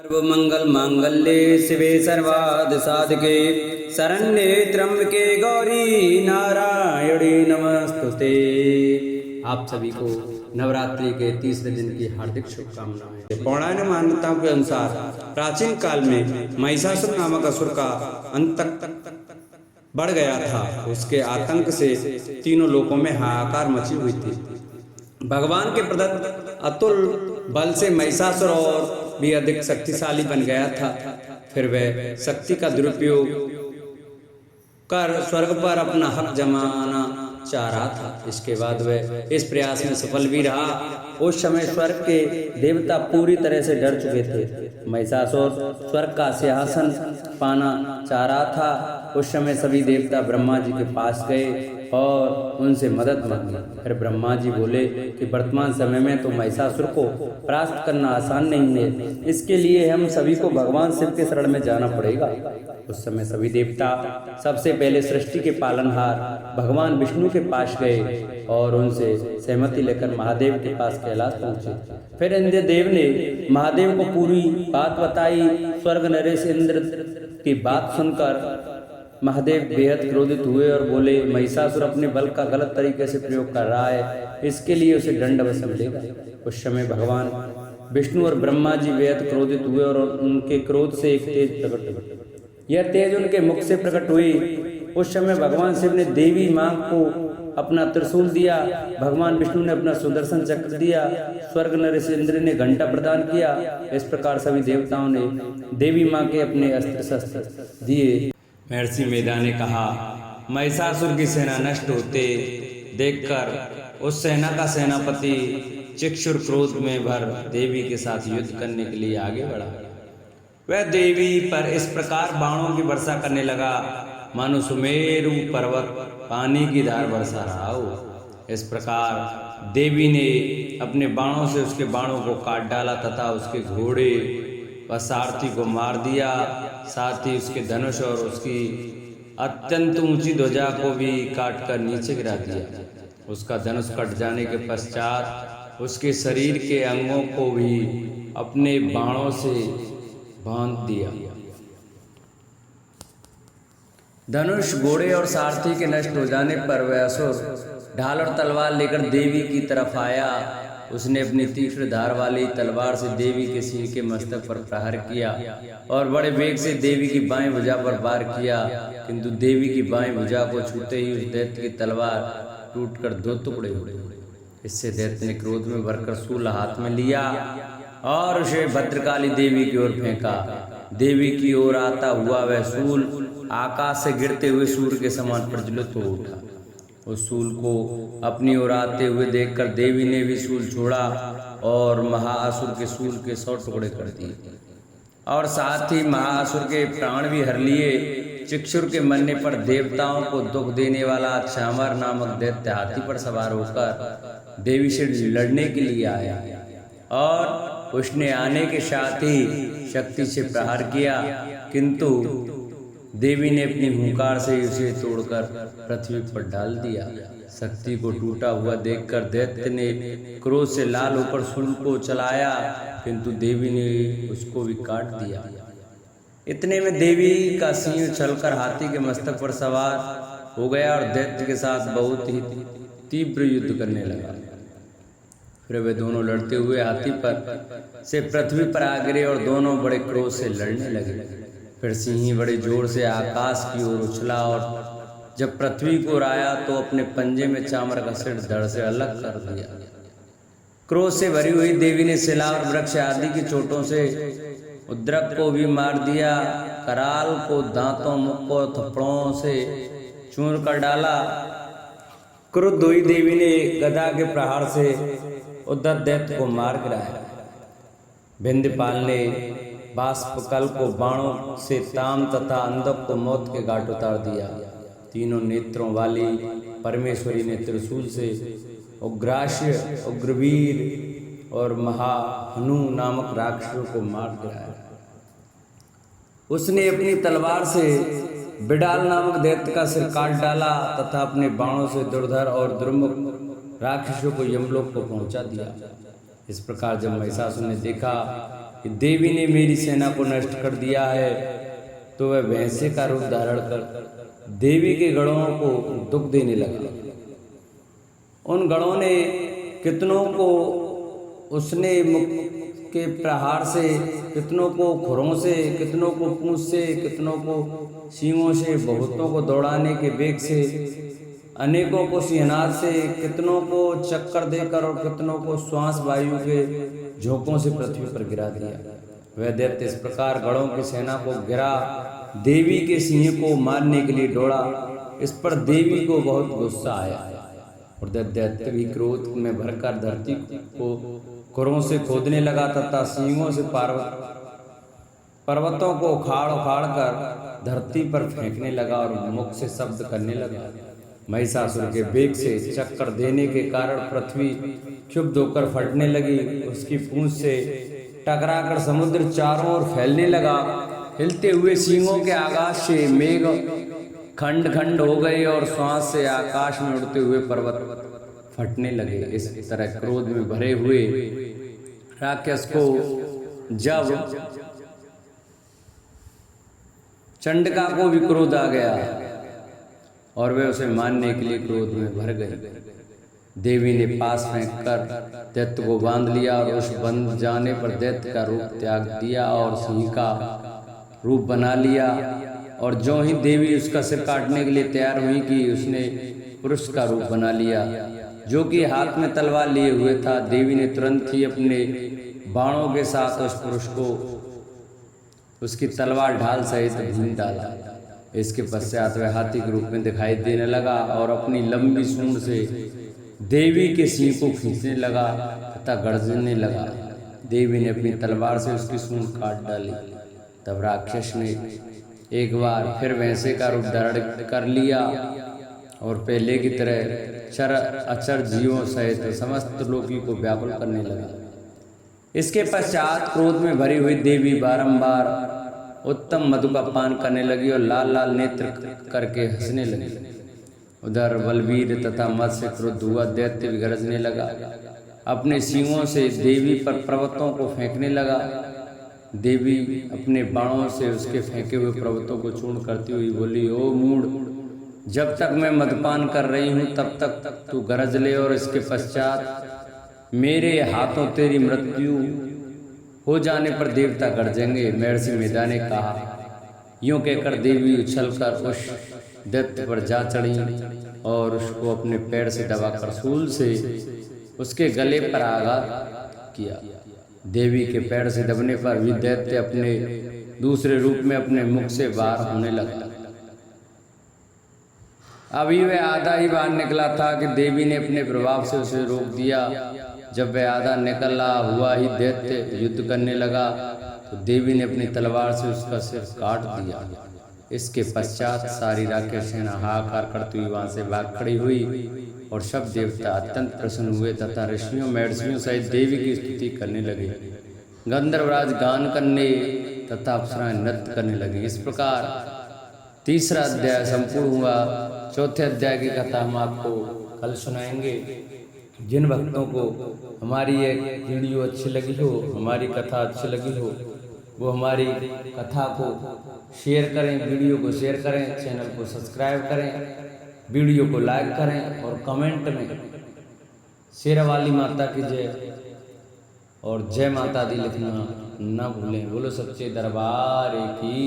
सर्वमंगल मांगल्ये शिवे सर्वार्थ साधके शरण्ये त्र्यंबके गौरी नारायणी नमस्तुते। आप सभी को नवरात्रि के तीसरे दिन की हार्दिक शुभकामनाएं। पौराणिक मान्यताओं के अनुसार प्राचीन काल में महिषासुर नामक असुर का आतंक बढ़ गया था। उसके आतंक से तीनों लोकों में हाहाकार मची हुई थी। भगवान के प्रदत्त अतुल बल से महिषासुर और भी अधिक शक्तिशाली बन गया था। फिर वह शक्ति का दुरुपयोग कर स्वर्ग पर अपना हक जमाना चाह रहा था। इसके बाद वह इस प्रयास में सफल भी रहा। उस समय स्वर्ग के देवता पूरी तरह से डर चुके थे। महिषासुर स्वर्ग का सिंहासन पाना चाह रहा था। उस समय सभी देवता ब्रह्मा जी के पास गए और उनसे मदद मांगी। फिर ब्रह्मा जी बोले कि वर्तमान समय में तो महिषासुर को परास्त करना आसान नहीं है। इसके लिए हम सभी को भगवान शिव के शरण में जाना पड़ेगा। उस समय सभी देवता सबसे पहले सृष्टि के पालनहार भगवान विष्णु के पास गए और उनसे सहमति लेकर महादेव के पास कैलाश पहुंचे। फिर इंद्र देव ने महादेव को पूरी बात बताई। स्वर्ग नरेश इंद्र की बात सुनकर महादेव बेहद क्रोधित हुए और बोले, महिषासुर अपने बल का गलत तरीके से प्रयोग कर रहा है, इसके लिए उसे दंड अवश्य मिलेगा। उस समय भगवान विष्णु और ब्रह्मा जी बेहद क्रोधित हुए और उनके क्रोध से एक तेज प्रकट हुई। यह तेज उनके मुख से प्रकट हुई। उस समय भगवान शिव ने देवी मां को अपना त्रिशूल दिया। भगवान विष्णु ने अपना सुदर्शन चक्र दिया। स्वर्ग नरेश इंद्र ने घंटा प्रदान किया। इस प्रकार सभी देवताओं ने देवी मां के अपने अस्त्र शस्त्र दिए। महर्षि मेधा ने कहा, महिषासुर की सेना नष्ट होते देखकर उस सेना का सेनापति चिक्षुर क्रोध में भर देवी के साथ युद्ध करने के लिए आगे बढ़ा। वह देवी पर इस प्रकार बाणों की वर्षा करने लगा मानो सुमेरु पर्वत पानी की धार बरसा रहा हो। इस प्रकार देवी ने अपने बाणों से उसके बाणों को काट डाला तथा उसके घोड़े व सारथी को मार दिया। साथ ही उसके धनुष और उसकी अत्यंत ऊंची ध्वजा को भी काटकर नीचे गिरा दिया। उसका धनुष कट जाने के पश्चात उसके शरीर के अंगों को भी अपने बाणों से बांध दिया। धनुष, घोड़े और सारथी के नष्ट हो जाने पर वह असुर ढाल और तलवार लेकर देवी की तरफ आया। उसने अपनी तीक्ष्ण धार वाली तलवार से देवी के सिर के मस्तक पर प्रहार किया और बड़े वेग से देवी की बाएं भुजा पर वार किया, किंतु देवी की बाएं भुजा को छूते ही उस दैत्य की तलवार टूटकर दो टुकड़े हो गए। इससे दैत्य ने क्रोध में भरकर शूल हाथ में लिया और उसे भद्रकाली देवी की ओर फेंका। देवी की ओर आता हुआ वह शूल आकाश से गिरते हुए सूर्य के समान प्रज्वलित हो उठा। उस शूल को अपनी ओर आते हुए देखकर देवी ने भी शूल छोड़ा और महाअसुर के शूल के 100 टुकड़े कर दिए और साथ ही महाअसुर के प्राण भी हर लिए। चिक्षुर के मरने पर देवताओं को दुख देने वाला क्षामर नामक दैत्य हाथी पर सवार होकर देवी से लड़ने के लिए आया और उसने आने के साथ ही शक्ति से प्रहार किया, किंतु देवी ने अपनी हुंकार से उसे तोड़कर पृथ्वी पर डाल दिया। शक्ति को टूटा हुआ देखकर दैत्य ने क्रोध से लाल होकर शूल को चलाया, किंतु देवी ने उसको भी काट दिया। इतने में देवी का सिंह चलकर हाथी के मस्तक पर सवार हो गया और दैत्य के साथ बहुत ही तीव्र युद्ध करने लगा। फिर वे दोनों लड़ते हुए हाथी पर से पृथ्वी पर आ गिरे और दोनों बड़े क्रोध से लड़ने लगे। फिर सिंह बड़े जोर से आकाश की ओर उछला और जब पृथ्वी को आया तो अपने पंजे में चामर का सिर धड़ से अलग कर दिया। क्रोध से भरी हुई देवी ने शिला और वृक्ष आदि की चोटों से उद्रक को भी मार दिया। कराल को दांतों, मुख को थप्पड़ों से चूर कर डाला। क्रुद्ध हुई देवी ने गदा के प्रहार से उद्धत दैत्य को मार गिराया। विंध्यपाल ने बाष्पकल को बाणों से ताम तथा अंधक को मौत के घाट उतार दिया। तीनों नेत्रों वाली परमेश्वरी ने त्रिशूल से उग्रास्य, उग्रवीर और महाहनु नामक राक्षसों को मार गिराया। उसने अपनी तलवार से बिडाल नामक दैत्य का सिर काट डाला तथा अपने बाणों से दुर्धर और दुर्मुख राक्षसों को यमलोक को पहुंचा दिया। इस प्रकार जब महिषासुर ने देखा कि देवी ने मेरी सेना को नष्ट कर दिया है, तो वह भैंसे का रूप धारण कर देवी के गढ़ों को दुख देने लगा। उन गढ़ों ने कितनों को उसने मुख के प्रहार से, कितनों को खुरों से, कितनों को पूंछ से, कितनों को सींगों से, बहुतों को दौड़ाने के वेग से, अनेकों को सिंहनाद से, कितनों को चक्कर देकर और कितनों को श्वास वायु के झोंकों से पृथ्वी पर गिरा दिया। वह दैत्य इस प्रकार गढ़ों की सेना को गिरा देवी के सिंह को मारने के लिए दौड़ा। इस पर देवी को बहुत गुस्सा आया और दैत्य भी क्रोध में भरकर धरती को खुरों से खोदने लगा तथा सींगों से पर्वतों को उखाड़ उखाड़ कर धरती पर फेंकने लगा और मुख से शब्द करने लगा। महिषासुर के वेग से चक्कर देने के कारण पृथ्वी क्षुब्ध होकर फटने लगी। उसकी पूंछ से टकराकर समुद्र चारों ओर फैलने लगा। हिलते हुए सींगों के आकाश से मेघ खंड खंड हो गए और श्वास से आकाश में उड़ते हुए पर्वत फटने लगे। इस तरह क्रोध में भरे हुए राक्षस को जब चंडिका को भी क्रोध आ गया और वे उसे मारने के लिए क्रोध में भर गई, देवी ने पास फेंक कर दैत्य को बांध लिया और उस बंध जाने पर दैत्य का रूप त्याग दिया और सिंह का रूप बना लिया। और जो ही देवी उसका सिर काटने के लिए तैयार हुई कि उसने पुरुष का रूप बना लिया, जो कि हाथ में तलवार लिए हुए था। देवी ने तुरंत ही अपने बाणों के साथ उस पुरुष को उसकी तलवार ढाल सहित भून डाला। इसके पश्चात वह हाथी के रूप में दिखाई देने लगा और अपनी लंबी सूंड से देवी के सिंह को खींचने लगा तथा गर्जने लगा। देवी ने अपनी तलवार से उसकी सूंड काट डाली। तब राक्षस ने एक बार फिर भैंसे का रूप धारण कर लिया और पहले की तरह चर अचर जीवों सहित समस्त लोकी को व्याकुल करने लगा। इसके पश्चात क्रोध में भरी हुई देवी बारंबार उत्तम मधु का पान करने लगी और लाल लाल नेत्र करके हंसने लगी। उधर बलवीर तथा मत्स्य क्रोध हुआ दैत्य भी गरजने लगा। अपने सींगों से देवी पर पर्वतों को फेंकने लगा। देवी अपने बाणों से उसके फेंके हुए पर्वतों को चूर्ण करती हुई बोली, ओ मूढ़, जब तक मैं मदपान कर रही हूँ तब तक तू गरज ले और इसके पश्चात मेरे हाथों तेरी मृत्यु हो जाने पर देवता गरजेंगे। महर्षि मेधा ने कहा। यूं कहकर देवी उछलकर उस दैत्य पर जा चढ़ी और उसको अपने पैर से दबाकर शूल से उसके गले पर आघात किया। देवी के पैर से दबने पर भी दैत्य अपने दूसरे रूप में अपने मुख से बाहर होने लगा। अभी वह आधा ही बाहर निकला था कि देवी ने अपने प्रभाव से उसे रोक दिया। जब वह आधा निकला हुआ ही दैत्य युद्ध करने लगा तो देवी ने अपनी तलवार से उसका सिर काट दिया। इसके पश्चात सारी राक्षस सेना हाहाकार करती हुई वहां से भाग खड़ी हुई और सब देवता अत्यंत प्रसन्न हुए तथा ऋषियों महर्षियों सहित देवी की स्तुति करने लगे। गंधर्वराज गान करने तथा अप्सराएं नृत्य करने लगी। इस प्रकार तीसरा अध्याय संपूर्ण हुआ। चौथे अध्याय की कथा हम आपको कल सुनाएंगे। जिन भक्तों को हमारी ये वीडियो अच्छी लगी हो, हमारी कथा अच्छी लगी हो, वो हमारी कथा को शेयर करें, वीडियो को शेयर करें, चैनल को सब्सक्राइब करें, वीडियो को लाइक करें और कमेंट में शेरावाली माता की जय और जय माता दी लिखना न भूलें। बोलो सच्चे दरबार की।